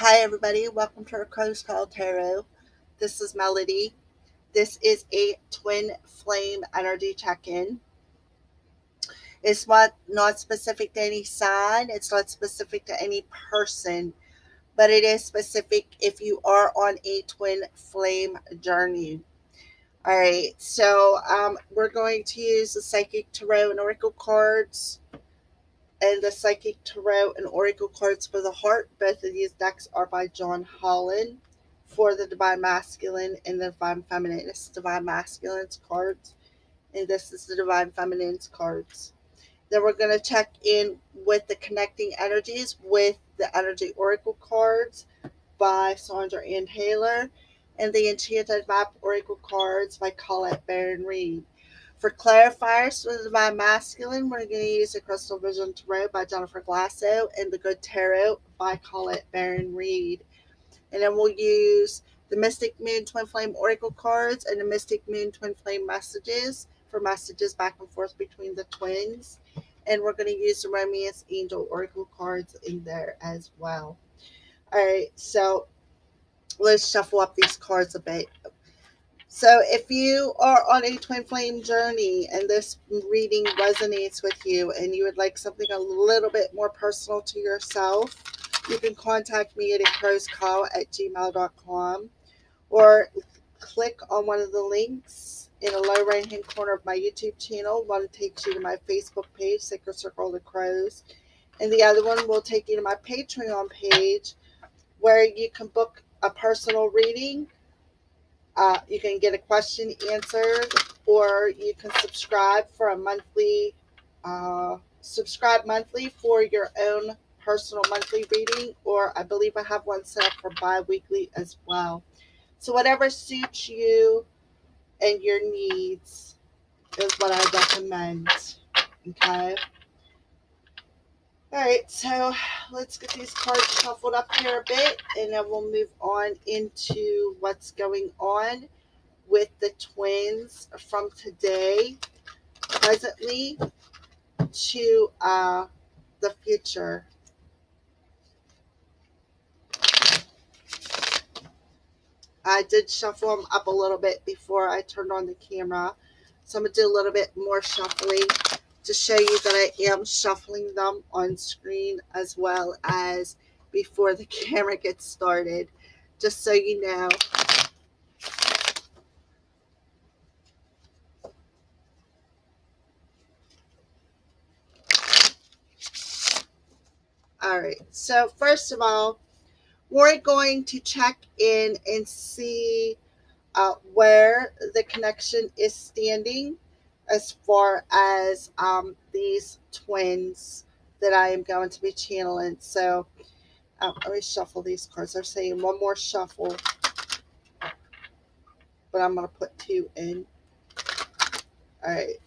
Hi, everybody. Welcome to our Crow's Call Tarot. This is Melody. This is a twin flame energy check in. It's not specific to any sign, it's not specific to any person, but it is specific if you are on a twin flame journey. All right, so we're going to use the Psychic Tarot and Oracle cards and the Psychic Tarot and Oracle cards for the heart. Both of these decks are by John Holland for the Divine Masculine and the Divine Feminine. This is Divine Masculine's cards, and this is the Divine Feminine's cards. Then we're going to check in with the connecting energies with the Energy Oracle cards by Sandra Ann Taylor and the Enchanted Map Oracle cards by Colette Baron Reed. For clarifiers for the Divine Masculine, we're going to use the Crystal Vision Tarot by Jennifer Glasso and the Good Tarot by Colette Baron Reed. And then we'll use the Mystic Moon Twin Flame Oracle cards and the Mystic Moon Twin Flame messages for messages back and forth between the twins. And we're going to use the Romance Angel Oracle cards in there as well. All right, so let's shuffle up these cards a bit. So if you are on a twin flame journey and this reading resonates with you and you would like something a little bit more personal to yourself, you can contact me at crowscall@gmail.com or click on one of the links in the low right hand corner of my YouTube channel. One takes you to my Facebook page, Sacred Circle of the Crows, and the other one will take you to my Patreon page where you can book a personal reading. You can get a question answered, or you can subscribe for a monthly, subscribe monthly for your own personal monthly reading, or I believe I have one set up for bi-weekly as well. So whatever suits you and your needs is what I recommend. Okay. All right, so let's get these cards shuffled up here a bit, and then we'll move on into what's going on with the twins from today, presently, to the future. I did shuffle them up a little bit before I turned on the camera, so I'm going to do a little bit more shuffling to show you that I am shuffling them on screen as well as before the camera gets started, just so you know. All right, so first of all, we're going to check in and see where the connection is standing as far as these twins that I am going to be channeling. So let me shuffle these cards. They're saying one more shuffle, but I'm going to put two in. All right.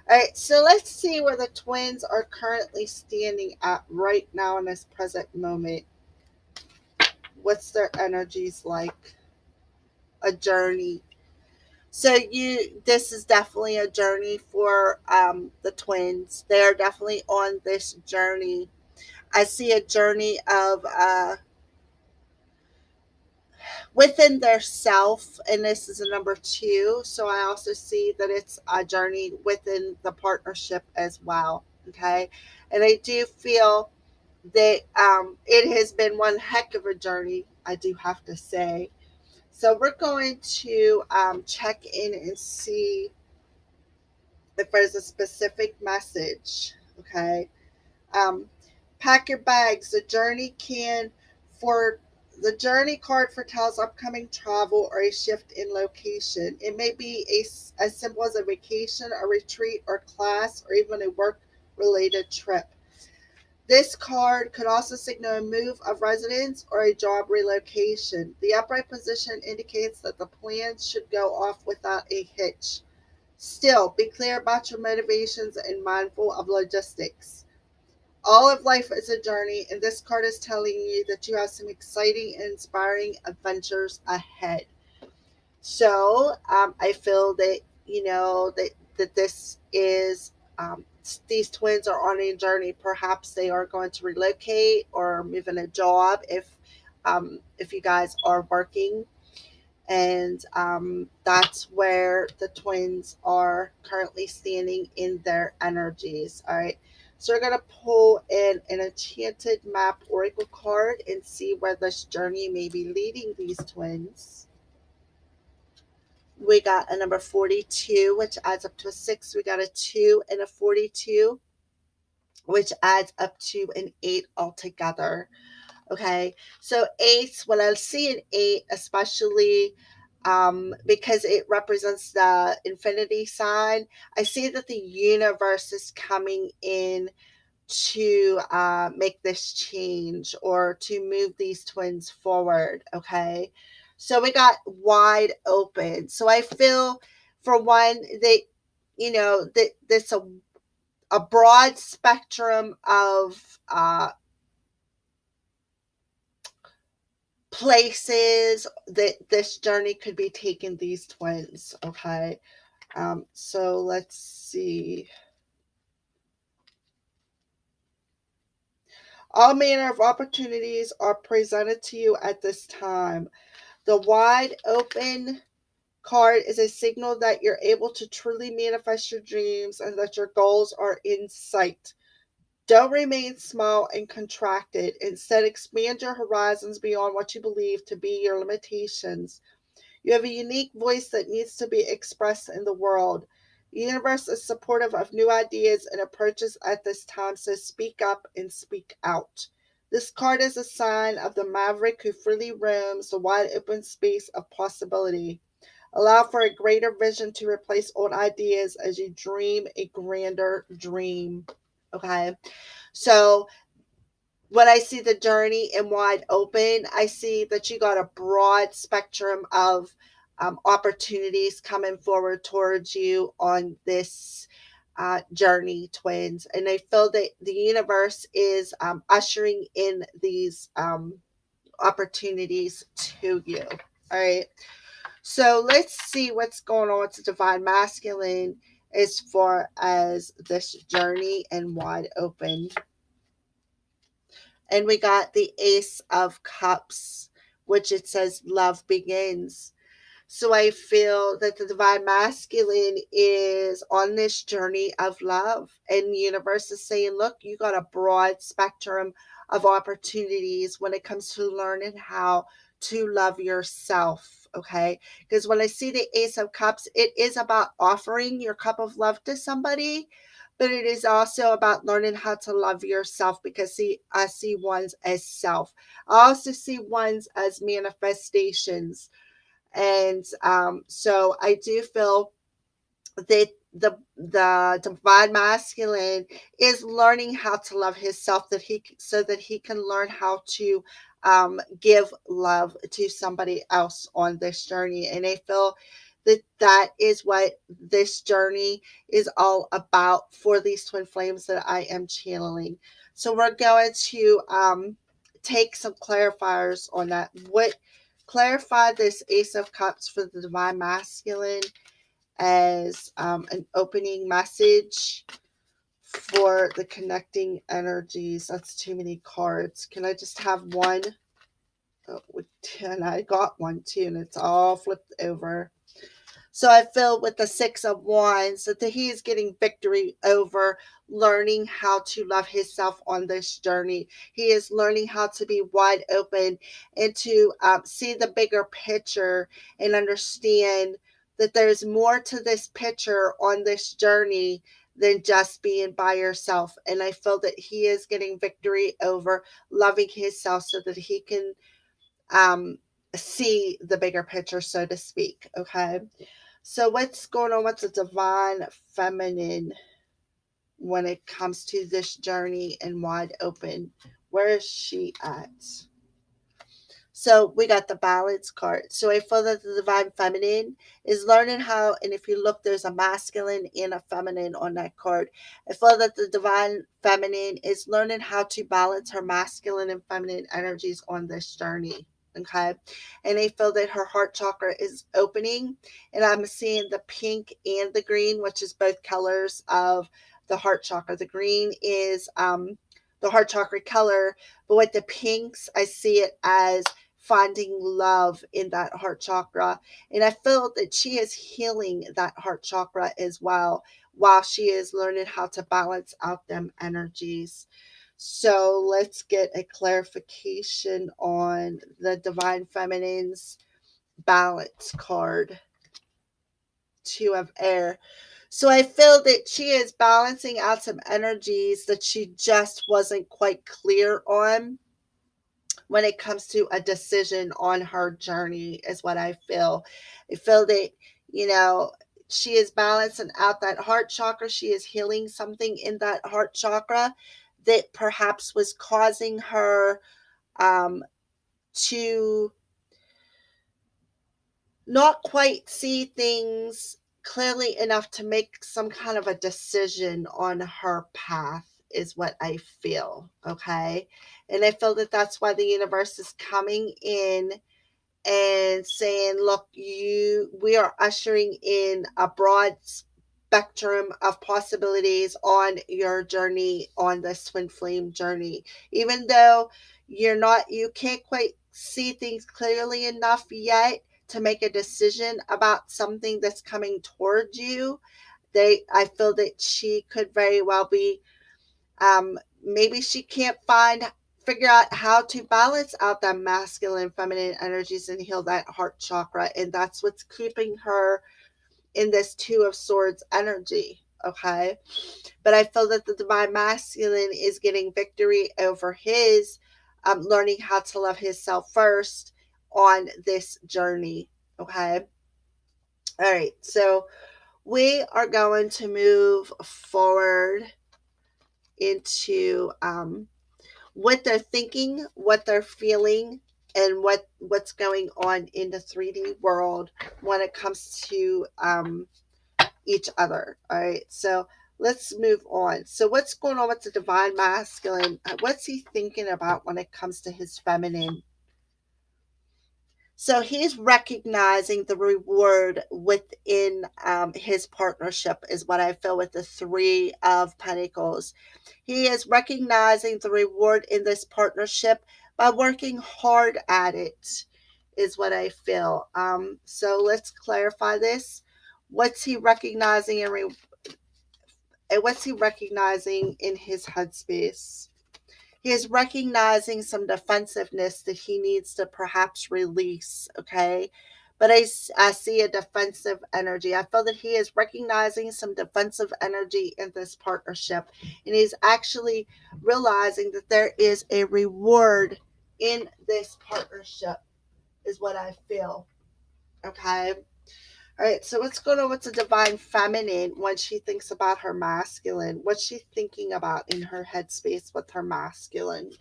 All right, so let's see where the twins are currently standing at right now in this present moment. What's their energies like? A journey. So this is definitely a journey for the twins. They are definitely on this journey. I see a journey of within their self, and this is a number two. So I also see that it's a journey within the partnership as well. Okay, and I do feel that it has been one heck of a journey, I do have to say. So we're going to check in and see if there's a specific message. Okay. Um, Pack your bags. The journey card foretells upcoming travel or a shift in location. It may be as simple as a vacation, a retreat, or class, or even a work related trip. This card could also signal a move of residence or a job relocation. The upright position indicates that the plans should go off without a hitch. Still, be clear about your motivations and mindful of logistics. All of life is a journey, and this card is telling you that you have some exciting and inspiring adventures ahead. So I feel that that this is these twins are on a journey. Perhaps they are going to relocate or move in a job if you guys are working. And that's where the twins are currently standing in their energies. All right. So we're going to pull in an enchanted map oracle card and see where this journey may be leading these twins. We got a number 42, which adds up to a 6. We got a 2 and a 42, which adds up to an 8 altogether. Okay, so 8, when I see an 8, especially because it represents the infinity sign, I see that the universe is coming in to make this change or to move these twins forward. Okay, so we got wide open. So I feel, for one, that that there's a broad spectrum of places that this journey could be taking these twins. Okay, so let's see. All manner of opportunities are presented to you at this time. The wide open card is a signal that you're able to truly manifest your dreams and that your goals are in sight. Don't remain small and contracted. Instead, expand your horizons beyond what you believe to be your limitations. You have a unique voice that needs to be expressed in the world. The universe is supportive of new ideas and approaches at this time, so speak up and speak out. This card is a sign of the maverick who freely roams the wide open space of possibility. Allow for a greater vision to replace old ideas as you dream a grander dream. Okay, so when I see the journey in wide open, I see that you got a broad spectrum of opportunities coming forward towards you on this journey, twins. And I feel that the universe is ushering in these opportunities to you. All right. So let's see what's going on with the divine masculine as far as this journey and wide open. And we got the Ace of Cups, which it says love begins. So I feel that the divine masculine is on this journey of love. And the universe is saying, look, you got a broad spectrum of opportunities when it comes to learning how to love yourself. Okay. Because when I see the Ace of Cups, it is about offering your cup of love to somebody, but it is also about learning how to love yourself, because I see ones as self. I also see ones as manifestations. And so I do feel that the divine masculine is learning how to love himself, so that he can learn how to give love to somebody else on this journey. And I feel that that is what this journey is all about for these twin flames that I am channeling. So we're going to take some clarifiers on that. What clarify this Ace of Cups for the divine masculine as an opening message for the connecting energies. That's too many cards. Can I just have one? Oh, and I got one too, and it's all flipped over. So I feel with the Six of Wands that he is getting victory over learning how to love himself on this journey. He is learning how to be wide open and to see the bigger picture and understand that there's more to this picture on this journey than just being by yourself. And I feel that he is getting victory over loving himself so that he can see the bigger picture, so to speak. Okay. So what's going on with the divine feminine when it comes to this journey and wide open? Where is she at? So we got the balance card. So I feel that the divine feminine is learning how, and if you look, there's a masculine and a feminine on that card. I feel that the divine feminine is learning how to balance her masculine and feminine energies on this journey. Okay. And I feel that her heart chakra is opening, and I'm seeing the pink and the green, which is both colors of the heart chakra. The green is the heart chakra color, but with the pinks, I see it as finding love in that heart chakra. And I feel that she is healing that heart chakra as well, while she is learning how to balance out them energies. So let's get a clarification on the Divine Feminine's balance card. Two of air. So I feel that she is balancing out some energies that she just wasn't quite clear on when it comes to a decision on her journey, is what I feel. I feel that, you know, she is balancing out that heart chakra. She is healing something in that heart chakra that perhaps was causing her to not quite see things clearly enough to make some kind of a decision on her path, is what I feel. Okay. And I feel that that's why the universe is coming in and saying, look, we are ushering in a broad spectrum of possibilities on your journey, on this twin flame journey. Even though you can't quite see things clearly enough yet to make a decision about something that's coming towards you, I feel that she could very well be, maybe she can't figure out how to balance out that masculine feminine energies and heal that heart chakra, and that's what's keeping her in this two of swords energy. Okay, but I feel that the divine masculine is getting victory over his learning how to love himself first on this journey. Okay, all right, so we are going to move forward into what they're thinking, what they're feeling, and what's going on in the 3D world when it comes to each other. All right, so let's move on. So what's going on with the divine masculine? What's he thinking about when it comes to his feminine? So he's recognizing the reward within his partnership, is what I feel with the Three of Pentacles. He is recognizing the reward in this partnership by working hard at it, is what I feel. So let's clarify this. What's he recognizing and what's he recognizing in his headspace? He is recognizing some defensiveness that he needs to perhaps release, okay? But I see a defensive energy. I feel that he is recognizing some defensive energy in this partnership. And he's actually realizing that there is a reward in this partnership, is what I feel, okay? All right, so what's going on with the divine feminine when she thinks about her masculine? What's she thinking about in her headspace with her masculine?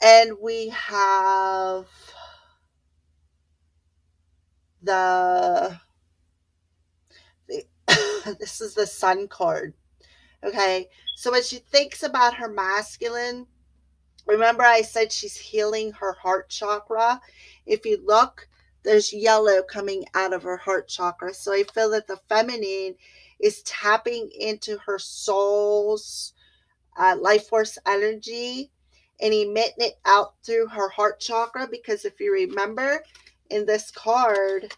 And we have the this is the Sun card. Okay, so when she thinks about her masculine, remember I said she's healing her heart chakra. If you look, there's yellow coming out of her heart chakra. So I feel that the feminine is tapping into her soul's life force energy and emitting it out through her heart chakra, because if you remember in this card,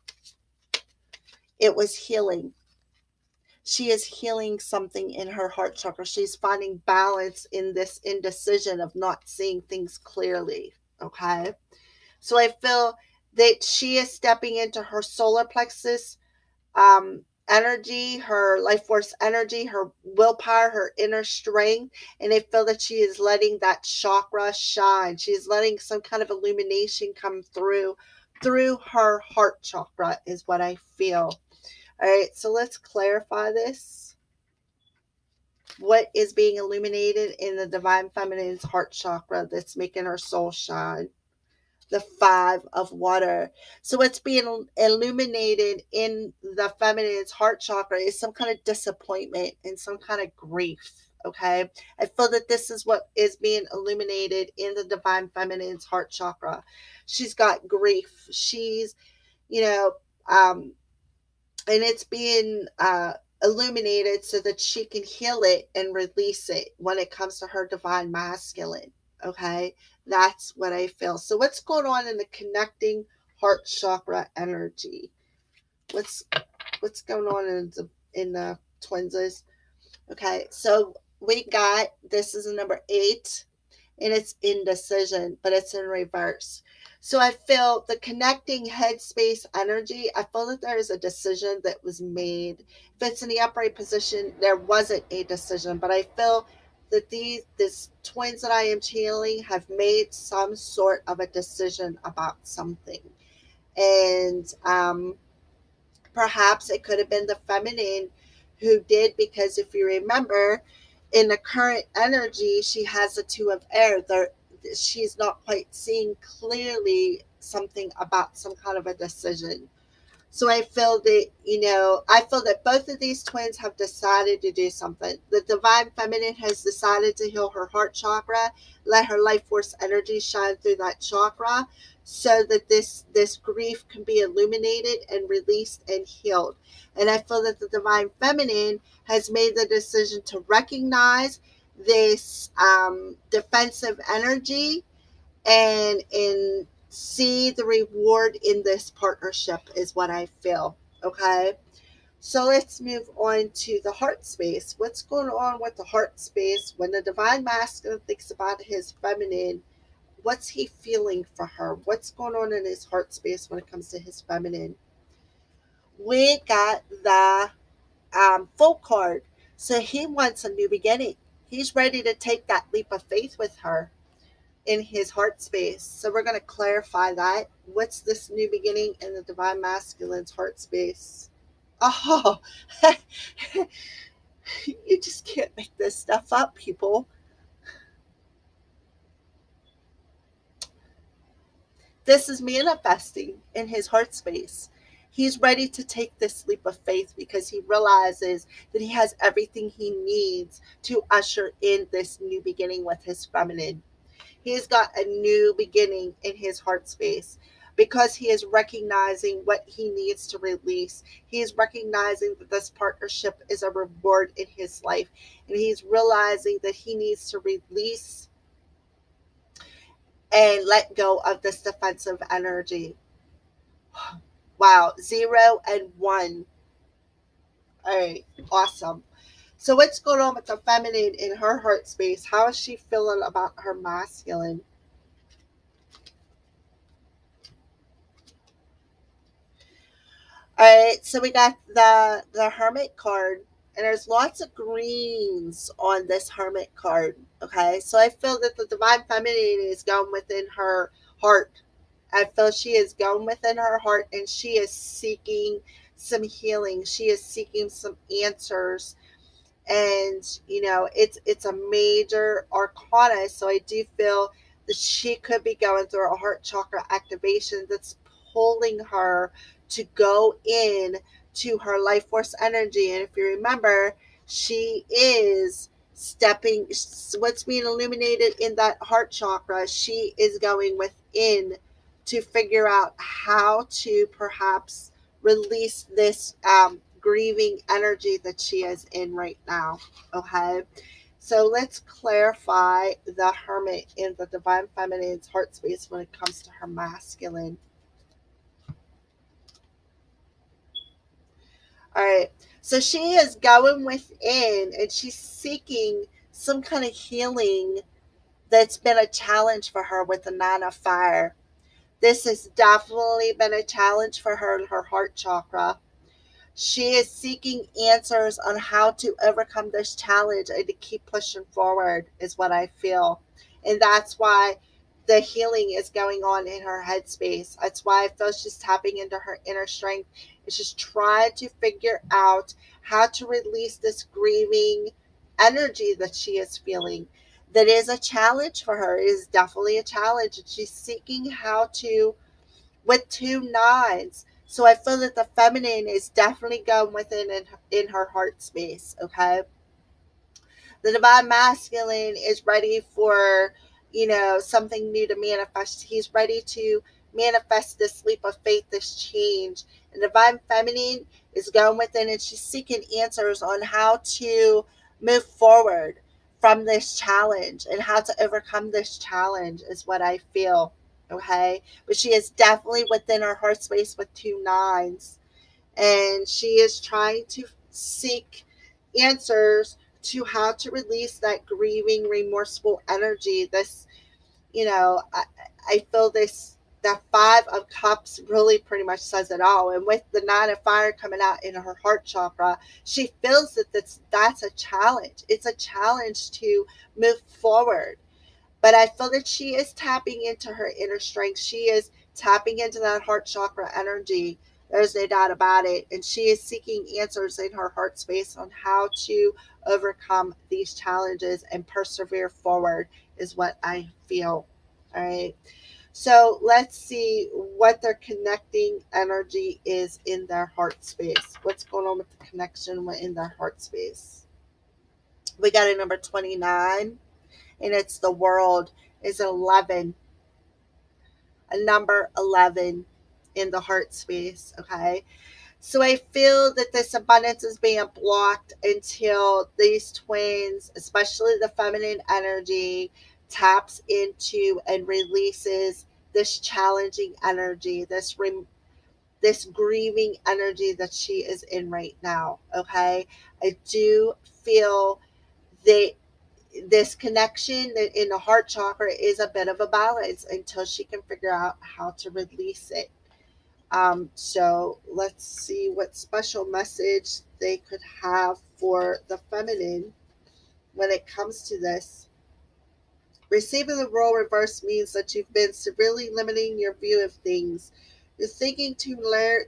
it was healing. She is healing something in her heart chakra. She's finding balance in this indecision of not seeing things clearly. Okay. So I feel that she is stepping into her solar plexus energy, her life force energy, her willpower, her inner strength. And I feel that she is letting that chakra shine. She's letting some kind of illumination come through her heart chakra, is what I feel. All right, so let's clarify this. What is being illuminated in the divine feminine's heart chakra that's making her soul shine? The Five of Water. So what's being illuminated in the feminine's heart chakra is some kind of disappointment and some kind of grief. Okay, I feel that this is what is being illuminated in the divine feminine's heart chakra. She's got grief. She's, you know, and it's being illuminated so that she can heal it and release it when it comes to her divine masculine. Okay, that's what I feel. So what's going on in the connecting heart chakra energy? What's going on in the twinses? Okay, so we got, this is a number 8, and it's indecision, but it's in reverse. So I feel the connecting headspace energy. I feel that there is a decision that was made. If it's in the upright position, there wasn't a decision, but I feel that these twins that I am channeling have made some sort of a decision about something, and perhaps it could have been the feminine who did, because if you remember, in the current energy, she has the 2 of air. There, she's not quite seeing clearly something about some kind of a decision. So I feel that, I feel that both of these twins have decided to do something. The divine feminine has decided to heal her heart chakra, let her life force energy shine through that chakra so that this grief can be illuminated and released and healed. And I feel that the divine feminine has made the decision to recognize this defensive energy and see the reward in this partnership is what I feel. Okay, so let's move on to the heart space. What's going on with the heart space when the divine masculine thinks about his feminine? What's he feeling for her? What's going on in his heart space when it comes to his feminine? We got the full card. So he wants a new beginning. He's ready to take that leap of faith with her in his heart space. So we're going to clarify that. What's this new beginning in the divine masculine's heart space? Oh, you just can't make this stuff up, people. This is manifesting in his heart space. He's ready to take this leap of faith because he realizes that he has everything he needs to usher in this new beginning with his feminine. He's got a new beginning in his heart space because he is recognizing what he needs to release. He is recognizing that this partnership is a reward in his life, and he's realizing that he needs to release and let go of this defensive energy. Wow, 0 and 1. All right, awesome. So what's going on with the feminine in her heart space? How is she feeling about her masculine? All right, so we got the Hermit card, and there's lots of greens on this Hermit card. Okay, so I feel that the divine feminine is going within her heart. I feel she is going within her heart, and she is seeking some healing. She is seeking some answers, and it's a major arcana. So I do feel that she could be going through a heart chakra activation that's pulling her to go in to her life force energy. And if you remember, she is stepping, what's being illuminated in that heart chakra, she is going within to figure out how to perhaps release this grieving energy that she is in right now. Okay, so let's clarify the Hermit in the divine feminine's heart space when it comes to her masculine. All right, so she is going within and she's seeking some kind of healing that's been a challenge for her with the 9 of fire. This has definitely been a challenge for her in her heart chakra. She is seeking answers on how to overcome this challenge and to keep pushing forward, is what I feel. And that's why the healing is going on in her headspace. That's why I feel she's tapping into her inner strength. It's just trying to figure out how to release this grieving energy that she is feeling. That is a challenge for her. It is definitely a challenge. And she's seeking how to, with 2 9s. So I feel that the feminine is definitely going within in her heart space. Okay, the divine masculine is ready for something new to manifest. He's ready to manifest this leap of faith, this change. And divine feminine is going within and she's seeking answers on how to move forward from this challenge and how to overcome this challenge is what I feel. Okay. But she is definitely within her heart space with 2 9s. And she is trying to seek answers to how to release that grieving, remorseful energy. This, I feel this, that 5 of Cups really pretty much says it all. And with the 9 of Fire coming out in her heart chakra, she feels that that's a challenge. It's a challenge to move forward. But I feel that she is tapping into her inner strength. She is tapping into that heart chakra energy. There's no doubt about it. And she is seeking answers in her heart space on how to overcome these challenges and persevere forward, is what I feel. All right. So let's see what their connecting energy is in their heart space. What's going on with the connection in their heart space? We got a number 29, and it's the World, is 11, a number 11 in the heart space. Okay. So I feel that this abundance is being blocked until these twins, especially the feminine energy, taps into and releases this challenging energy, this grieving energy that she is in right now. Okay. I do feel that this connection in the heart chakra is a bit of a balance until she can figure out how to release it. So let's see what special message they could have for the feminine when it comes to this. Receiving the role reverse means that you've been severely limiting your view of things. You're thinking too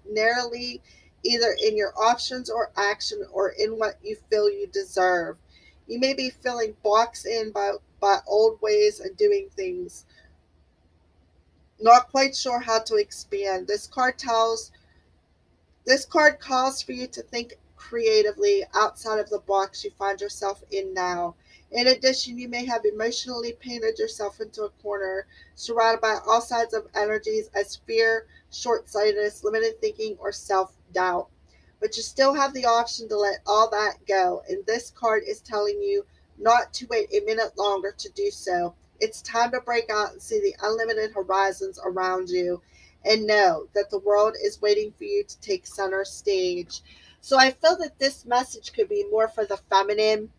narrowly, either in your options or action or in what you feel you deserve. You may be feeling boxed in by old ways of doing things, not quite sure how to expand. This card calls for you to think creatively outside of the box you find yourself in now. In addition, you may have emotionally painted yourself into a corner, surrounded by all sides of energies as fear, short sightedness, limited thinking, or self doubt. But you still have the option to let all that go, and this card is telling you not to wait a minute longer to do so. It's time to break out and see the unlimited horizons around you and know that the world is waiting for you to take center stage. So I feel that this message could be more for the feminine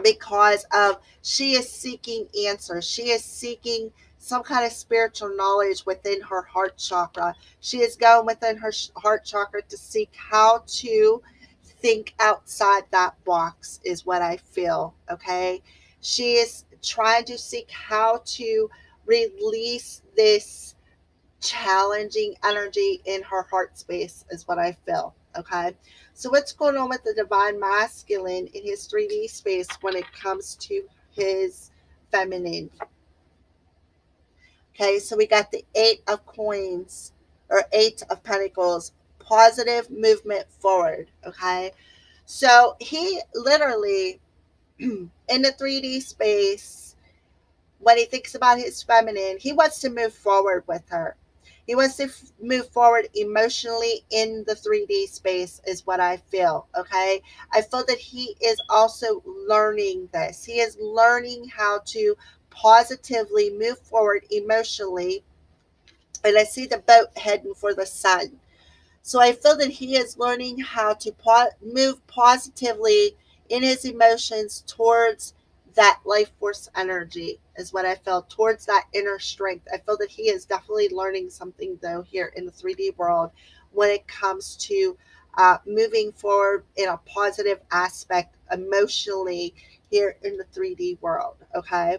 because of she is seeking answers. She is seeking some kind of spiritual knowledge within her heart chakra. She is going within her heart chakra to seek how to think outside that box is what I feel. Okay. She is trying to seek how to release this challenging energy in her heart space is what I feel. Okay. So what's going on with the divine masculine in his 3D space when it comes to his feminine? Okay. So we got the 8 of Coins or 8 of Pentacles, positive movement forward. Okay. So he literally in the 3D space, when he thinks about his feminine, he wants to move forward with her. He wants to move forward emotionally in the 3D space, is what I feel. Okay. I feel that he is also learning this. He is learning how to positively move forward emotionally. And I see the boat heading for the sun. So I feel that he is learning how to move positively in his emotions towards that life force energy, is what I felt, towards that inner strength. I feel that he is definitely learning something, though, here in the 3D world when it comes to moving forward in a positive aspect emotionally here in the 3D world. Okay.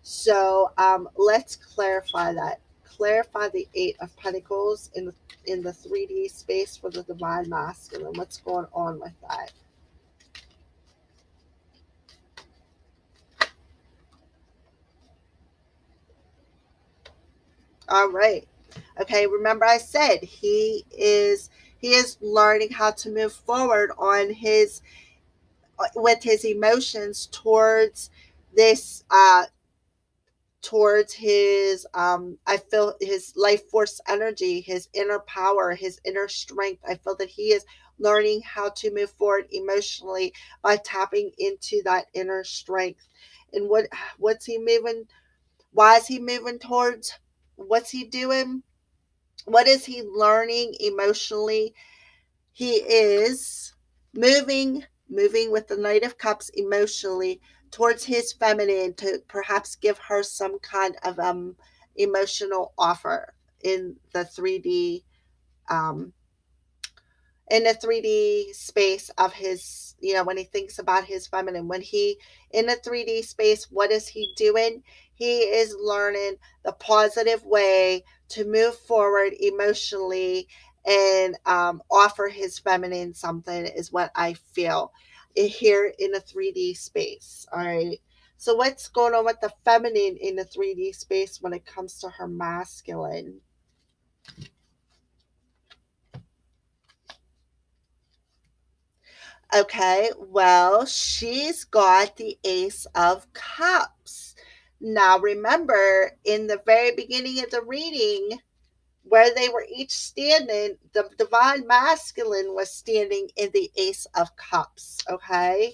So let's clarify that. Clarify the 8 of Pentacles in the 3D space for the divine masculine. What's going on with that? All right. Okay, remember I said he is learning how to move forward on his with his emotions towards this towards his I feel his life force energy, his inner power, his inner strength. I feel that he is learning how to move forward emotionally by tapping into that inner strength. And what's he moving, why is he moving towards, what's he doing, what is he learning emotionally? He is moving with the Knight of Cups emotionally towards his feminine to perhaps give her some kind of emotional offer in the 3D um in the 3D space of his, when he thinks about his feminine, when he in the 3D space, what is he doing? He is learning the positive way to move forward emotionally and offer his feminine something, is what I feel here in the 3D space. All right. So, what's going on with the feminine in the 3D space when it comes to her masculine? Okay, well, she's got the Ace of Cups. Now, remember, in the very beginning of the reading, where they were each standing, the divine masculine was standing in the Ace of Cups. Okay,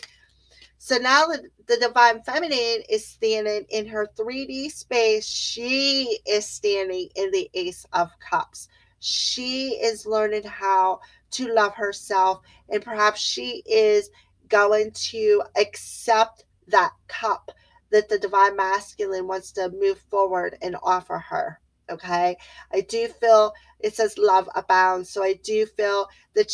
so now the divine feminine is standing in her 3D space. She is standing in the Ace of Cups. She is learning how to love herself, and perhaps she is going to accept that cup that the divine masculine wants to move forward and offer her. Okay, I do feel it says love abounds. So I do feel that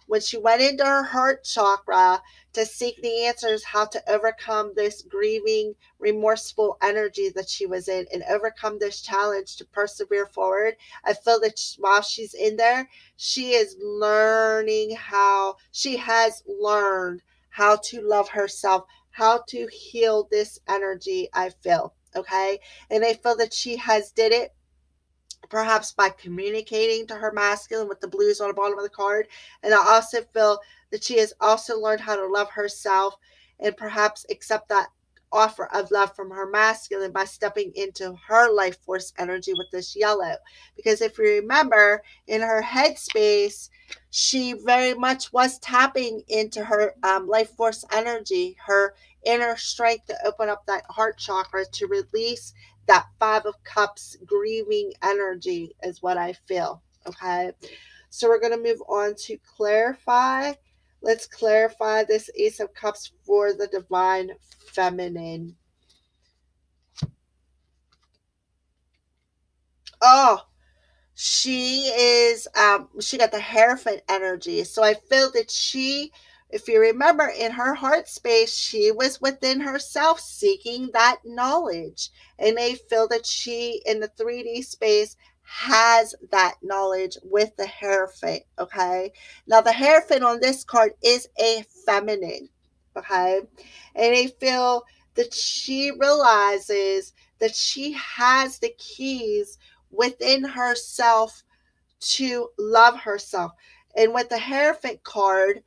when she went into her heart chakra, to seek the answers how to overcome this grieving, remorseful energy that she was in and overcome this challenge to persevere forward. I feel that while she's in there, she is learning she has learned how to love herself, how to heal this energy, I feel. Okay. And I feel that she has did it perhaps by communicating to her masculine with the blues on the bottom of the card. And I also feel that she has also learned how to love herself and perhaps accept that offer of love from her masculine by stepping into her life force energy with this yellow. Because if you remember, in her headspace, she very much was tapping into her life force energy, her inner strength to open up that heart chakra to release that Five of Cups grieving energy, is what I feel. Okay. So we're going to move on to clarify. Let's clarify this Ace of Cups for the divine feminine. Oh, she got the Hierophant energy. So I feel that if you remember, in her heart space, she was within herself seeking that knowledge. And I feel that she in the 3D space has that knowledge with the Hierophant. Okay. Now the Hierophant on this card is a feminine. Okay. And I feel that she realizes that she has the keys within herself to love herself. And with the Hierophant card,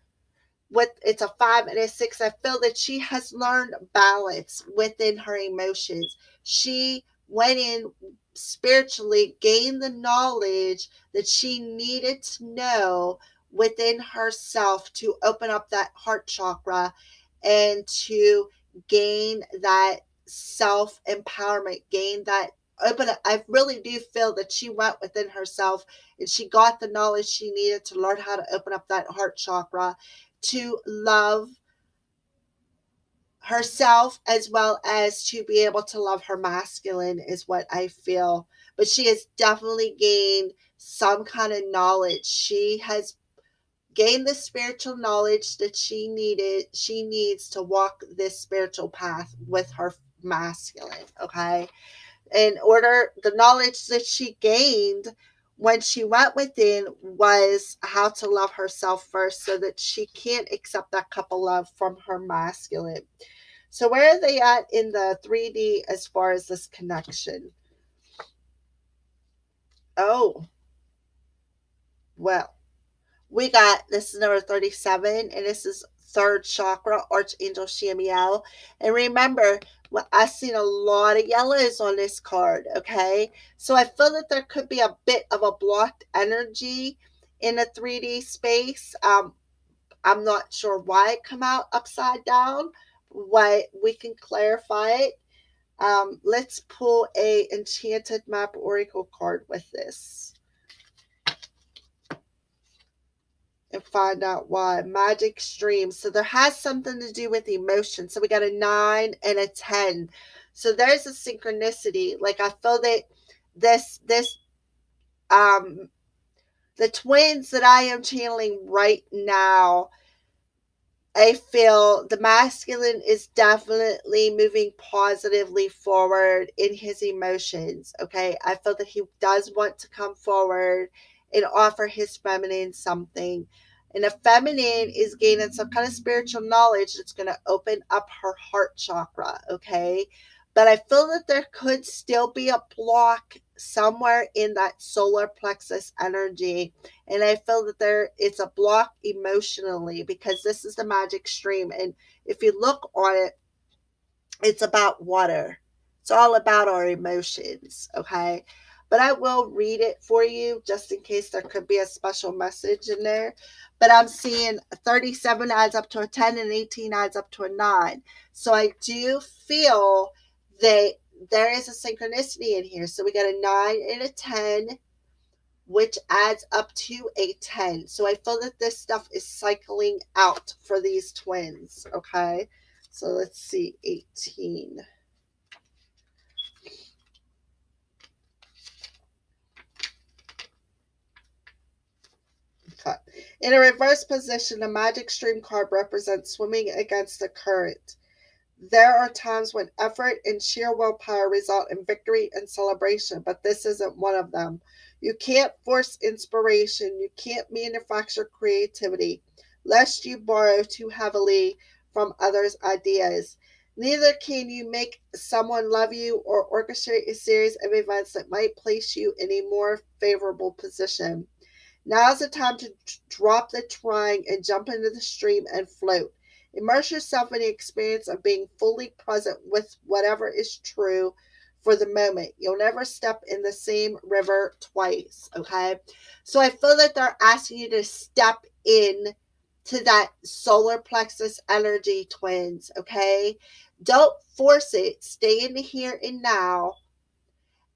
it's a 5 and a 6, I feel that she has learned balance within her emotions. She went in spiritually, gained the knowledge that she needed to know within herself to open up that heart chakra and to gain that self empowerment, gain that open. I really do feel that she went within herself and she got the knowledge she needed to learn how to open up that heart chakra to love herself as well as to be able to love her masculine, is what I feel. But she has definitely gained some kind of knowledge. She has gained the spiritual knowledge that she needs to walk this spiritual path with her masculine. Okay. The knowledge that she gained when she went within was how to love herself first so that she can't accept that cup of love from her masculine. So where are they at in the 3D as far as this connection? Oh, well, we got, this is number 37, and this is third chakra, Archangel Shamiel. And remember, Well, I've seen a lot of yellows on this card, okay? So I feel that there could be a bit of a blocked energy in a 3D space. I'm not sure why it come out upside down. Why we can clarify it. Let's pull a Enchanted Map Oracle card with this and find out why. Magic Stream. So there has something to do with emotion. So we got a 9 and a 10. So there's a synchronicity. Like I feel that this um the twins that I am channeling right now, I feel the masculine is definitely moving positively forward in his emotions. Okay. I feel that he does want to come forward and offer his feminine something. And the feminine is gaining some kind of spiritual knowledge that's going to open up her heart chakra. Okay. But I feel that there could still be a block somewhere in that solar plexus energy, and I feel that there it's a block emotionally because this is the magic stream, and if you look on it, it's about water. It's all about our emotions, okay? But I will read it for you just in case there could be a special message in there. But I'm seeing 37 adds up to a 10 and 18 adds up to a 9. So I do feel that there is a synchronicity in here. So we got a 9 and a 10, which adds up to a 10. So I feel that this stuff is cycling out for these twins, okay? So let's see, 18. Okay. In a reverse position, the magic stream card represents swimming against the current. There are times when effort and sheer willpower result in victory and celebration, but this isn't one of them. You can't force inspiration. You can't manufacture creativity, lest you borrow too heavily from others' ideas. Neither can you make someone love you or orchestrate a series of events that might place you in a more favorable position. Now's the time to drop the trying and jump into the stream and float. Immerse yourself in the experience of being fully present with whatever is true for the moment. You'll never step in the same river twice, okay? So I feel that they're asking you to step in to that solar plexus energy, twins, okay? Don't force it. Stay in the here and now,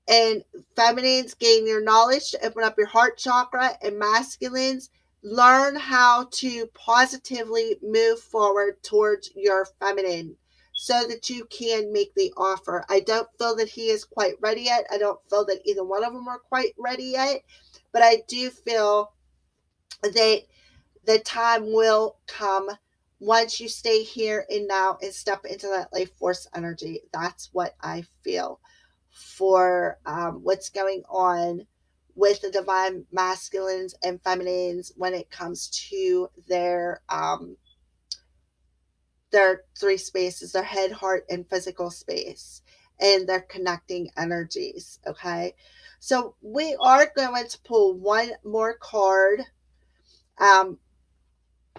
and feminines gain your knowledge to open up your heart chakra, and masculines learn how to positively move forward towards your feminine so that you can make the offer. I don't feel that he is quite ready yet. I don't feel that either one of them are quite ready yet, but I do feel that the time will come once you stay here and now and step into that life force energy. That's what I feel for what's going on with the divine masculines and feminines when it comes to their three spaces, their head, heart, and physical space, and their connecting energies. Okay, so we are going to pull one more card um,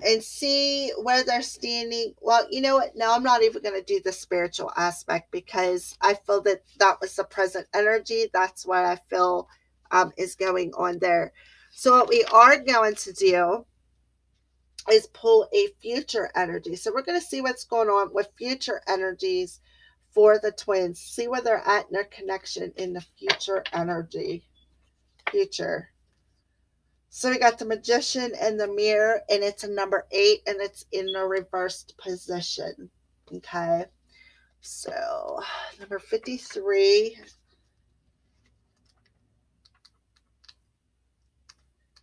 and see where they're standing. Well, you know what? No, I'm not even going to do the spiritual aspect because I feel that that was the present energy. That's what I feel is going on there. So what we are going to do is pull a future energy. So we're going to see what's going on with future energies for the twins. See where they're at in their connection in the future energy. Future. So we got the Magician and the Mirror, and it's a number 8, and it's in the reversed position. Okay. So number 53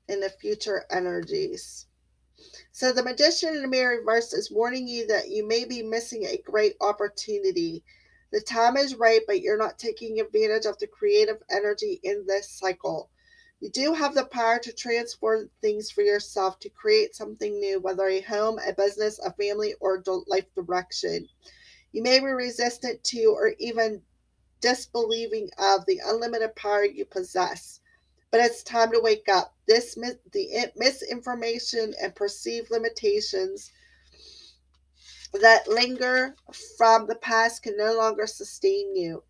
in the future energies. So the Magician in the Mirror reversed is warning you that you may be missing a great opportunity. The time is right, but you're not taking advantage of the creative energy in this cycle. You do have the power to transform things for yourself, to create something new, whether a home, a business, a family, or life direction. You may be resistant to or even disbelieving of the unlimited power you possess. But it's time to wake up. The misinformation and perceived limitations that linger from the past can no longer sustain you.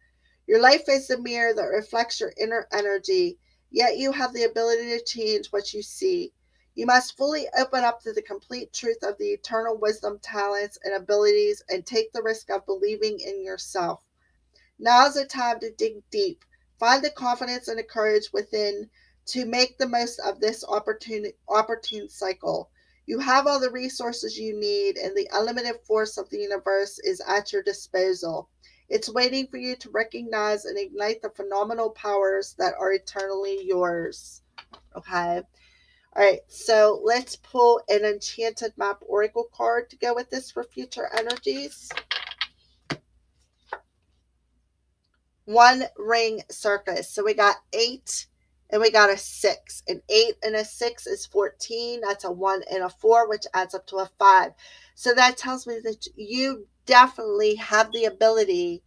Your life is a mirror that reflects your inner energy, yet you have the ability to change what you see. You must fully open up to the complete truth of the eternal wisdom, talents, and abilities and take the risk of believing in yourself. Now's the time to dig deep. Find the confidence and the courage within to make the most of this opportune cycle. You have all the resources you need, and the unlimited force of the universe is at your disposal. It's waiting for you to recognize and ignite the phenomenal powers that are eternally yours. Okay. All right. So let's pull an enchanted map oracle card to go with this for future energies. One ring circus. So we got 8 and we got a 6. An 8 and a 6 is 14. That's a 1 and a 4, which adds up to a 5. So that tells me that you definitely have the ability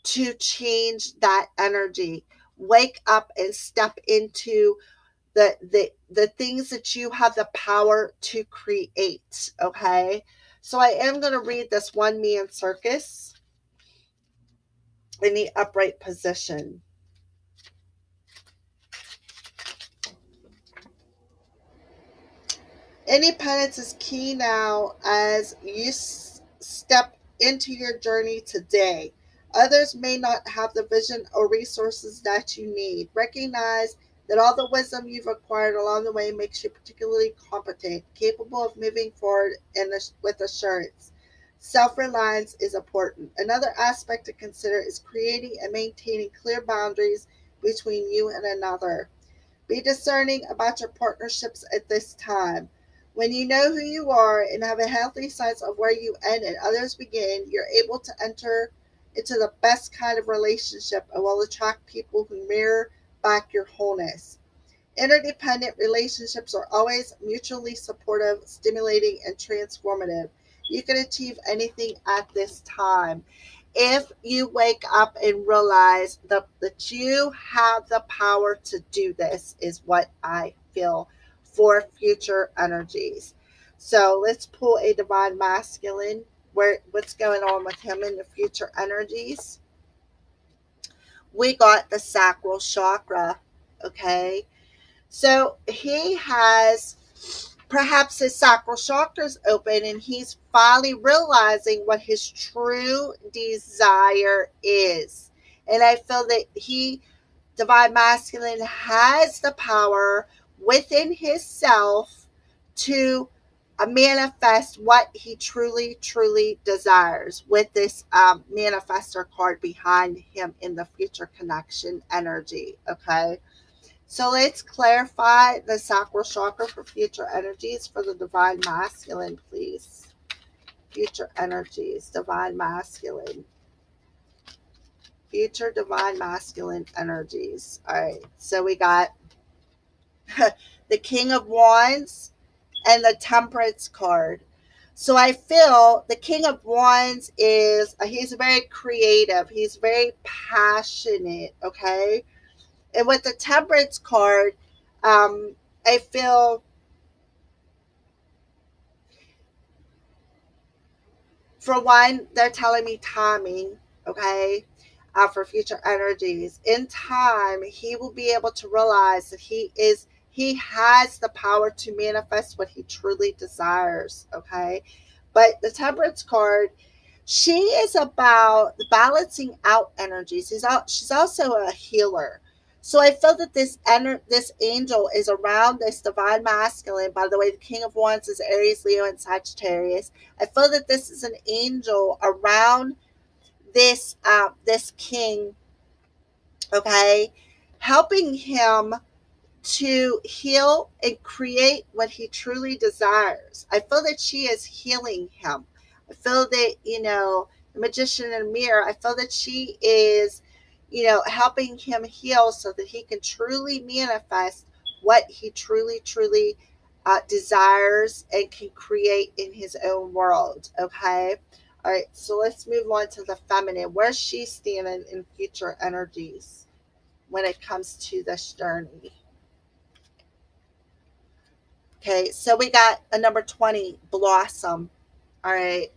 to change that energy. Wake up and step into the things that you have the power to create. Okay. So I am going to read this one man circus in the upright position. Independence is key now as you step into your journey today. Others may not have the vision or resources that you need. Recognize that all the wisdom you've acquired along the way makes you particularly competent, capable of moving forward with assurance. Self reliance is important. Another aspect to consider is creating and maintaining clear boundaries between you and another. Be discerning about your partnerships at this time. When you know who you are and have a healthy sense of where you end and others begin, you're able to enter into the best kind of relationship and will attract people who mirror back your wholeness. Interdependent relationships are always mutually supportive, stimulating, and transformative. You can achieve anything at this time if you wake up and realize that you have the power to do this, is what I feel for future energies. So let's pull a divine masculine. What's going on with him in the future energies? We got the sacral chakra. Okay. So he has perhaps his sacral chakra is open and he's finally realizing what his true desire is. And I feel that divine masculine, has the power within himself to manifest what he truly, truly desires with this manifestor card behind him in the future connection energy. Okay. So let's clarify the sacral chakra for future energies for the divine masculine, please. Future energies, divine masculine. Future divine masculine energies. All right. So we got the King of Wands and the Temperance card. So I feel the King of Wands he's very creative. He's very passionate. Okay. And with the Temperance card, I feel for one, they're telling me timing, okay, for future energies. In time, he will be able to realize that he has the power to manifest what he truly desires, okay. But the Temperance card, she is about balancing out energies. She's also a healer. So I feel that this angel is around this divine masculine. By the way, the King of Wands is Aries, Leo, and Sagittarius. I feel that this is an angel around this king, okay, helping him to heal and create what he truly desires. I feel that she is healing him. I feel that, the magician in the mirror, I feel that she is, helping him heal so that he can truly manifest what he truly, truly desires and can create in his own world. Okay. All right. So let's move on to the feminine. Where's she standing in future energies when it comes to this journey? Okay, so we got a number 20, Blossom. All right.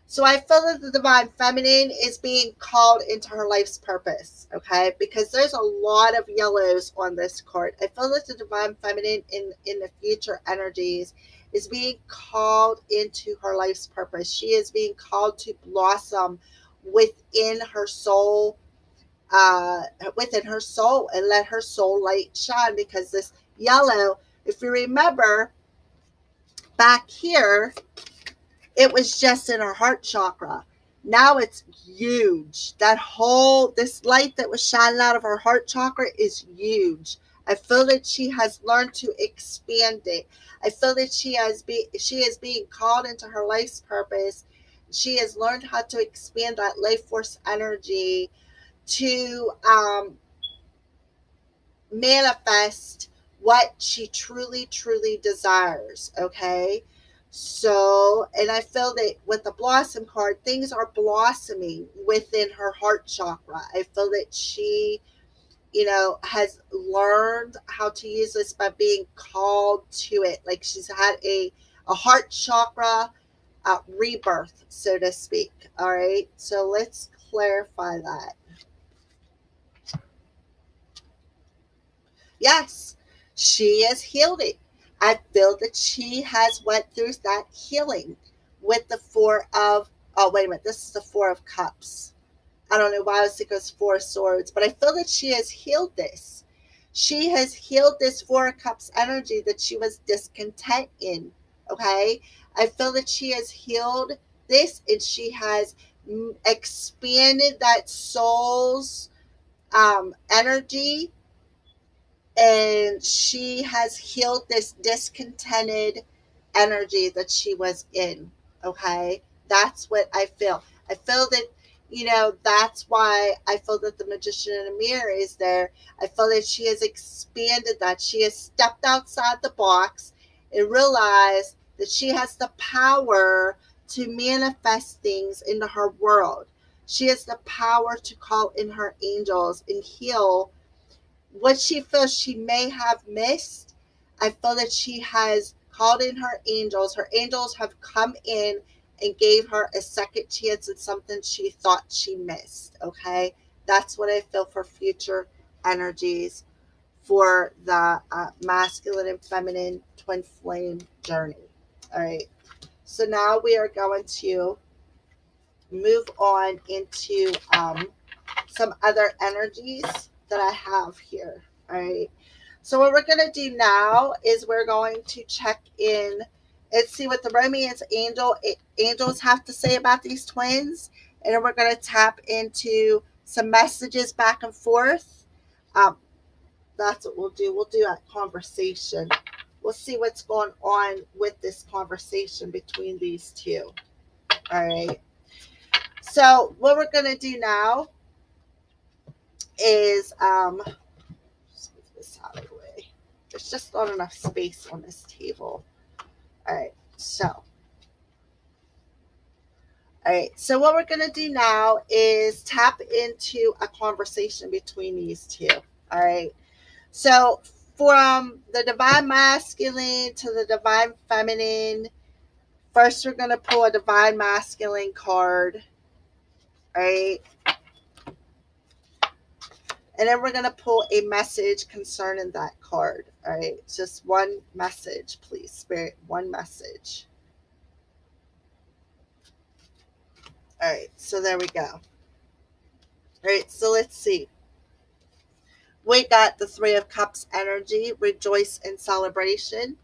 So I feel that the divine feminine is being called into her life's purpose, okay? Because there's a lot of yellows on this card. I feel that the divine feminine in the future energies is being called into her life's purpose. She is being called to blossom within her soul, within her soul, and let her soul light shine. Because this yellow, if you remember back here, it was just in her heart chakra. Now it's huge. This light that was shining out of her heart chakra is huge. I feel that she has learned to expand it. I feel that she is being called into her life's purpose. She has learned how to expand that life force energy to manifest what she truly, truly desires. Okay. So, and I feel that with the blossom card, things are blossoming within her heart chakra. I feel that she, has learned how to use this by being called to it. Like she's had a heart chakra rebirth, so to speak. All right. So let's clarify that. Yes, she has healed it. I feel that she has went through that healing with the four of, oh, wait a minute, this is the four of cups. I don't know why I was thinking it was four of swords, but I feel that she has healed this. She has healed this four of cups energy that she was discontent in. Okay. I feel that she has healed this, and she has expanded that soul's energy, and she has healed this discontented energy that she was in. Okay. That's what I feel. I feel that, that's why I feel that the magician in a mirror is there. I feel that she has expanded that. She has stepped outside the box and realized that she has the power to manifest things into her world. She has the power to call in her angels and heal what she feels she may have missed. I feel that she has called in her angels. Her angels have come in and gave her a second chance at something she thought she missed. Okay. That's what I feel for future energies for the masculine and feminine twin flame journey. All right. So now we are going to move on into some other energies that I have here. All right. So what we're going to do now is we're going to check in and see what the romance angels have to say about these twins. And then we're going to tap into some messages back and forth. Um, that's what we'll do. We'll do a conversation. We'll see what's going on with this conversation between these two. All right. So what we're going to do now is just move this out of the way. There's just not enough space on this table. All right. So what we're going to do now is tap into a conversation between these two. All right. So from the divine masculine to the divine feminine, first we're going to pull a divine masculine card. All right. And then we're going to pull a message concerning that card. All right. Just one message, please, Spirit. One message. All right. So there we go. All right. So let's see. We got the Three of Cups energy, rejoice in celebration.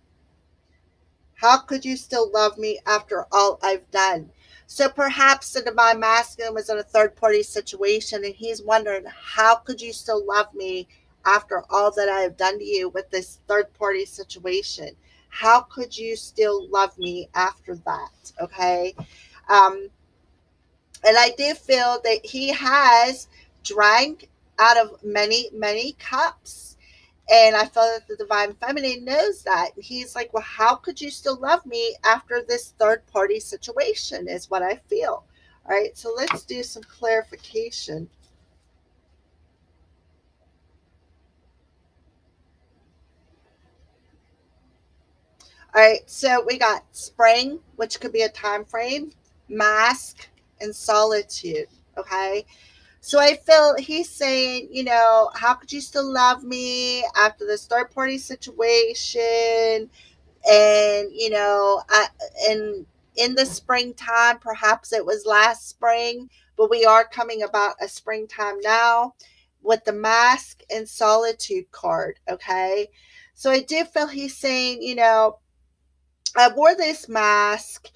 How could you still love me after all I've done? So perhaps the divine masculine was in a third party situation and he's wondering, how could you still love me after all that I have done to you with this third party situation? How could you still love me after that? Okay. And I do feel that he has drank out of many, many cups. And I feel that the divine feminine knows that. He's like, well, how could you still love me after this third party situation, is what I feel. All right. So let's do some clarification. All right. So we got spring, which could be a time frame. mask and solitude. Okay. So I feel he's saying, how could you still love me after this third party situation? And, and in the springtime, perhaps it was last spring, but we are coming about a springtime now with the mask and solitude card. Okay. So I do feel he's saying, I wore this mask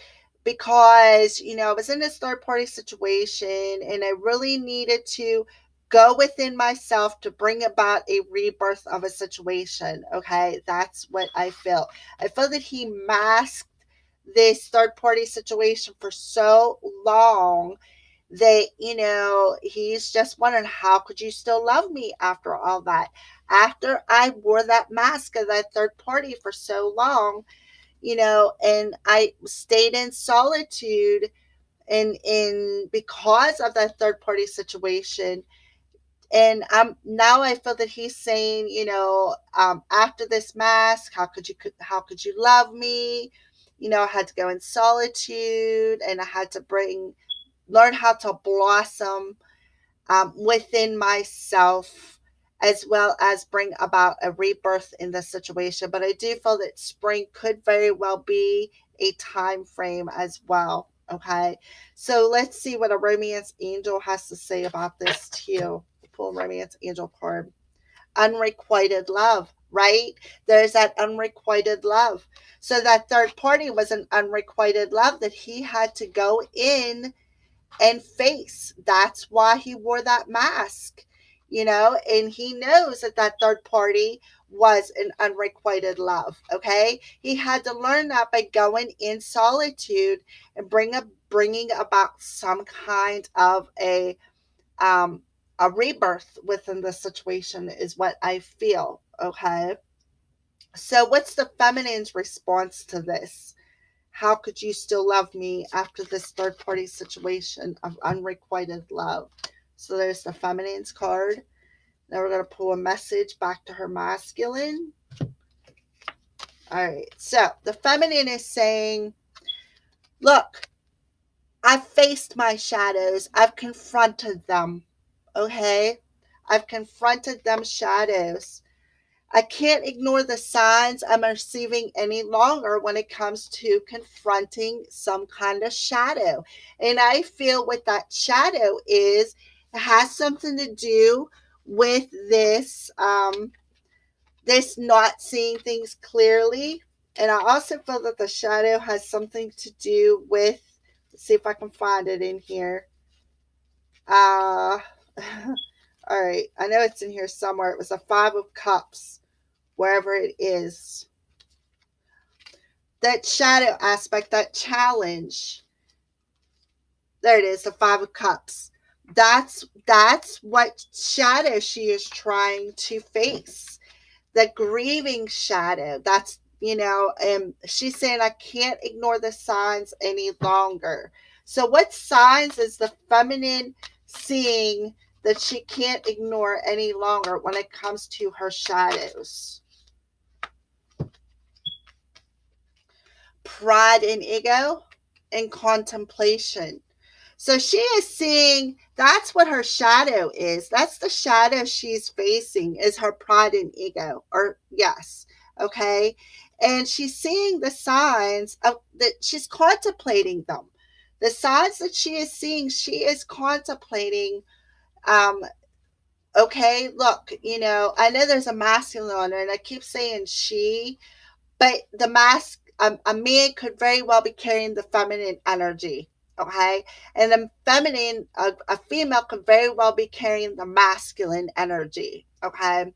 because, I was in this third party situation and I really needed to go within myself to bring about a rebirth of a situation. Okay. That's what I feel. I feel that he masked this third party situation for so long that, he's just wondering, how could you still love me after all that? After I wore that mask of that third party for so long, and I stayed in solitude and in because of that third party situation. And now I feel that he's saying, after this mask, how could you love me? I had to go in solitude and I had to learn how to blossom within myself, as well as bring about a rebirth in the situation. But I do feel that spring could very well be a time frame as well. Okay, so let's see what a romance angel has to say about this too. Pull romance angel card. Unrequited love, right? There's that unrequited love. So that third party was an unrequited love that he had to go in and face. That's why he wore that mask, and he knows that that third party was an unrequited love. Okay. He had to learn that by going in solitude and bringing about some kind of a rebirth within the situation is what I feel. Okay. So what's the feminine's response to this? How could you still love me after this third party situation of unrequited love? So there's the feminine's card. Now we're going to pull a message back to her masculine. All right. So the feminine is saying, look, I've faced my shadows. I've confronted them. Okay. I've confronted them shadows. I can't ignore the signs I'm receiving any longer when it comes to confronting some kind of shadow. And I feel what that shadow is, it has something to do with this not seeing things clearly. And I also feel that the shadow has something to do with, let's see if I can find it in here. Uh all right. I know it's in here somewhere. It was a 5 of Cups, wherever it is. That shadow aspect, that challenge. There it is, the 5 of Cups. That's what shadow she is trying to face. The grieving shadow. That's, and she's saying, I can't ignore the signs any longer. So what signs is the feminine seeing that she can't ignore any longer when it comes to her shadows? Pride and ego and contemplation. So she is seeing that's what her shadow is. That's the shadow she's facing, is her pride and ego. Or yes, okay. And she's seeing the signs of that, she's contemplating them. The signs that she is seeing, she is contemplating. Um, okay, look, I know there's a masculine on her, and I keep saying she, but the mask, a man could very well be carrying the feminine energy. Okay. And the feminine, a female could very well be carrying the masculine energy. Okay.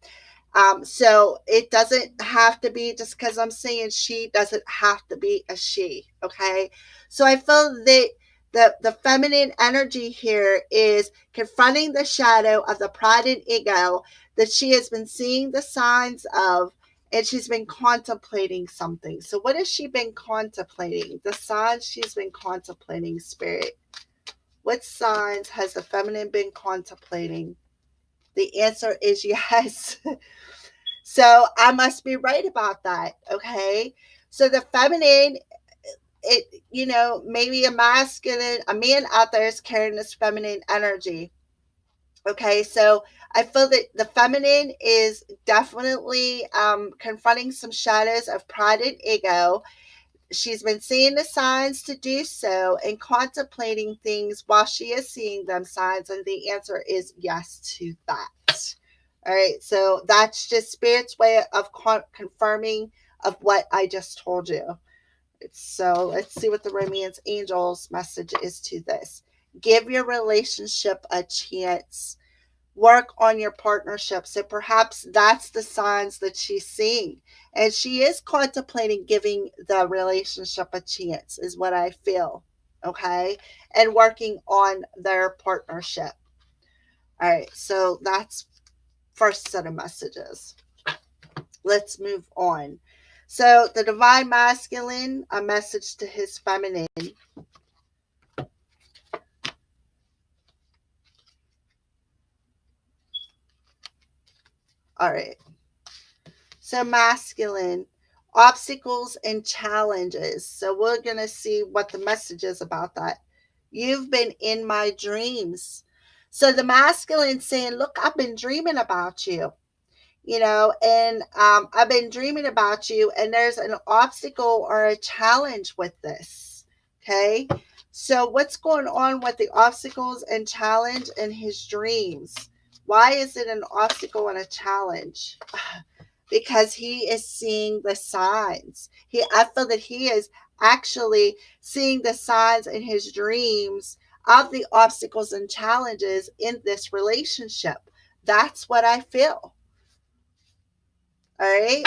So it doesn't have to be, just because I'm saying she, doesn't have to be a she. Okay. So I feel that the feminine energy here is confronting the shadow of the pride and ego that she has been seeing the signs of, and she's been contemplating something. So what has she been contemplating? The signs she's been contemplating, Spirit. What signs has the feminine been contemplating? The answer is yes. So I must be right about that. Okay. So the feminine maybe a man out there is carrying this feminine energy. Okay, so I feel that the feminine is definitely confronting some shadows of pride and ego. She's been seeing the signs to do so and contemplating things while she is seeing them signs, and the answer is yes to that. All right, so that's just Spirit's way of confirming of what I just told you. So let's see what the Romance Angels message is to this. Give your relationship a chance. Work on your partnership. So perhaps that's the signs that she's seeing. And she is contemplating giving the relationship a chance, is what I feel. Okay. And working on their partnership. All right. So that's first set of messages. Let's move on. So the divine masculine, a message to his feminine. All right. So masculine, obstacles and challenges. So we're going to see what the message is about that. You've been in my dreams. So the masculine saying, look, I've been dreaming about you. And I've been dreaming about you, and there's an obstacle or a challenge with this. Okay. So what's going on with the obstacles and challenge in his dreams? Why is it an obstacle and a challenge? Because he is seeing the signs. I feel that he is actually seeing the signs in his dreams of the obstacles and challenges in this relationship. That's what I feel. All right.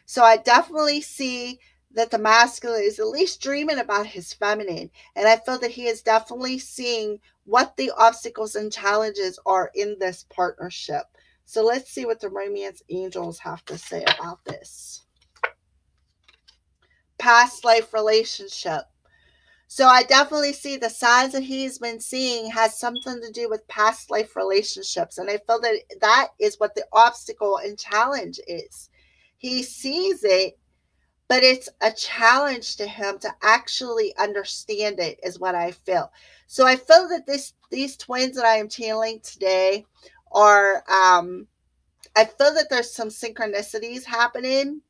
So I definitely see that the masculine is at least dreaming about his feminine. And I feel that he is definitely seeing what the obstacles and challenges are in this partnership. So let's see what the Romance Angels have to say about this. Past life relationship. So I definitely see the signs that he's been seeing has something to do with past life relationships. And I feel that that is what the obstacle and challenge is. He sees it, but it's a challenge to him to actually understand it, is what I feel. So I feel that these twins that I am channeling today are, I feel that there's some synchronicities happening.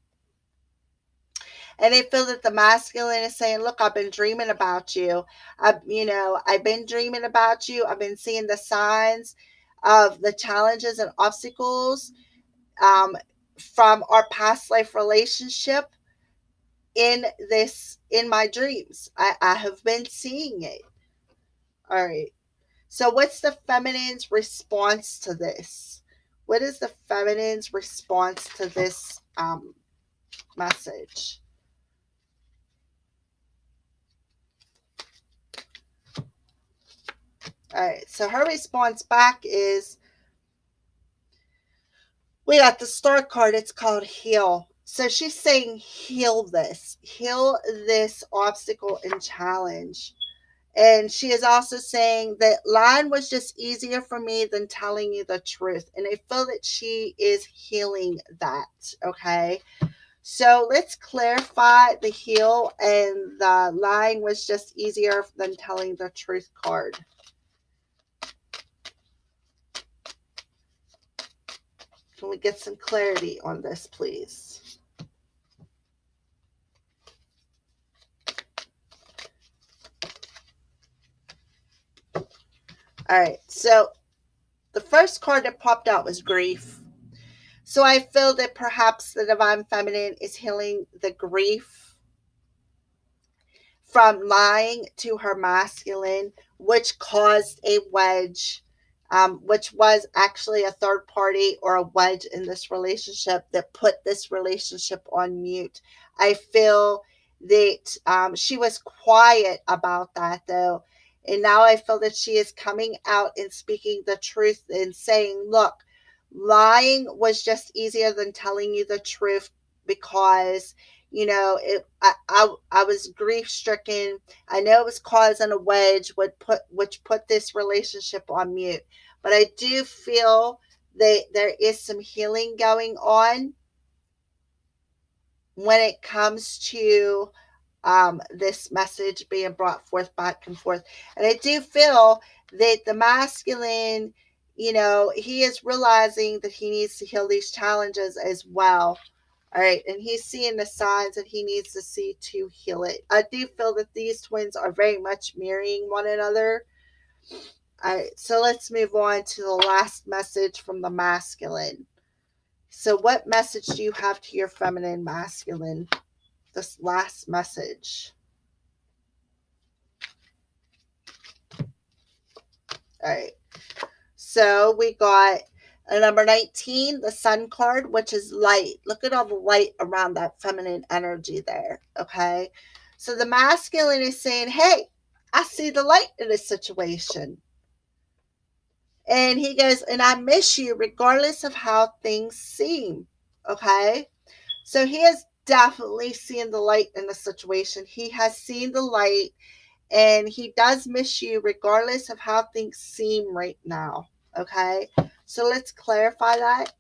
And I feel that the masculine is saying, look, I've been dreaming about you. I've been dreaming about you. I've been seeing the signs of the challenges and obstacles from our past life relationship in my dreams. I have been seeing it. All right. So what's the feminine's response to this? What is the feminine's response to this message? All right. So her response back is, we got the star card. It's called heal. So she's saying, heal this obstacle and challenge. And she is also saying that lying was just easier for me than telling you the truth. And I feel that she is healing that. Okay. So let's clarify the heal and the lying was just easier than telling the truth card. Can we get some clarity on this, please? All right. So the first card that popped out was grief. So I feel that perhaps the divine feminine is healing the grief from lying to her masculine, which caused a wedge, which was actually a third party or a wedge in this relationship that put this relationship on mute. I feel that she was quiet about that, though. And now I feel that she is coming out and speaking the truth and saying, look, lying was just easier than telling you the truth because I was grief stricken. I know it was causing a wedge which put this relationship on mute, but I do feel that there is some healing going on when it comes to this message being brought forth back and forth. And I do feel that the masculine, he is realizing that he needs to heal these challenges as well. All right, and he's seeing the signs that he needs to see to heal it. I do feel that these twins are very much mirroring one another. All right, so let's move on to the last message from the masculine. So, what message do you have to your feminine masculine? This last message. All right. So we got a number 19, the Sun card, which is light. Look at all the light around that feminine energy there. Okay. So the masculine is saying, hey, I see the light in this situation. And he goes, and I miss you regardless of how things seem. Okay. So he is definitely seeing the light in the situation. He has seen the light and he does miss you regardless of how things seem right now. Okay. So let's clarify that.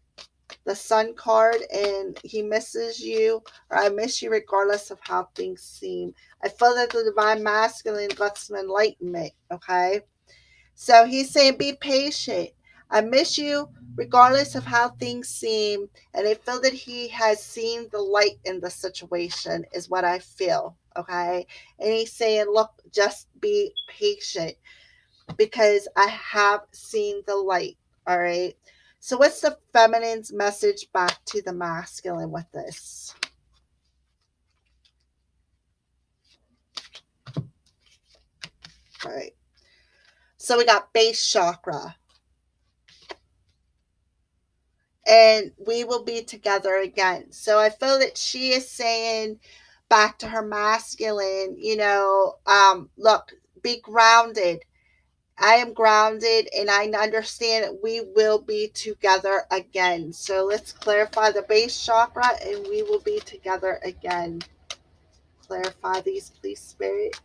The Sun card, and he misses you, or I miss you regardless of how things seem. I feel that the divine masculine got some enlightenment. Okay. So he's saying, be patient. I miss you regardless of how things seem. And I feel that he has seen the light in the situation, is what I feel. Okay. And he's saying, look, just be patient because I have seen the light. All right. So, what's the feminine's message back to the masculine with this? All right. So, we got base chakra. And we will be together again. So I feel that she is saying back to her masculine, look, be grounded. I am grounded and I understand that we will be together again. So let's clarify the base chakra and we will be together again. Clarify these, please, Spirit.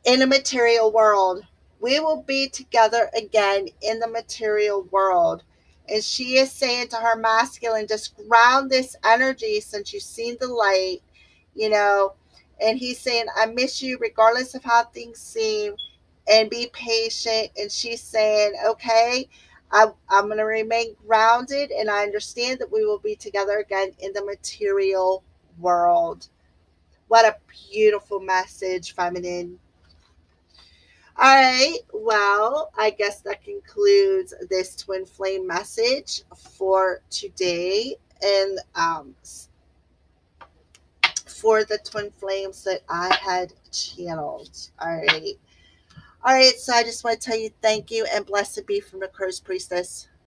In the material world. We will be together again in the material world. And she is saying to her masculine, just ground this energy since you've seen the light, you know. And he's saying, I miss you regardless of how things seem, and be patient. And she's saying, okay, I'm going to remain grounded, and I understand that we will be together again in the material world. What a beautiful message, feminine. All right. Well, I guess that concludes this twin flame message for today. And for the twin flames that I had channeled. All right. All right. So I just want to tell you thank you and blessed be from the Curse Priestess.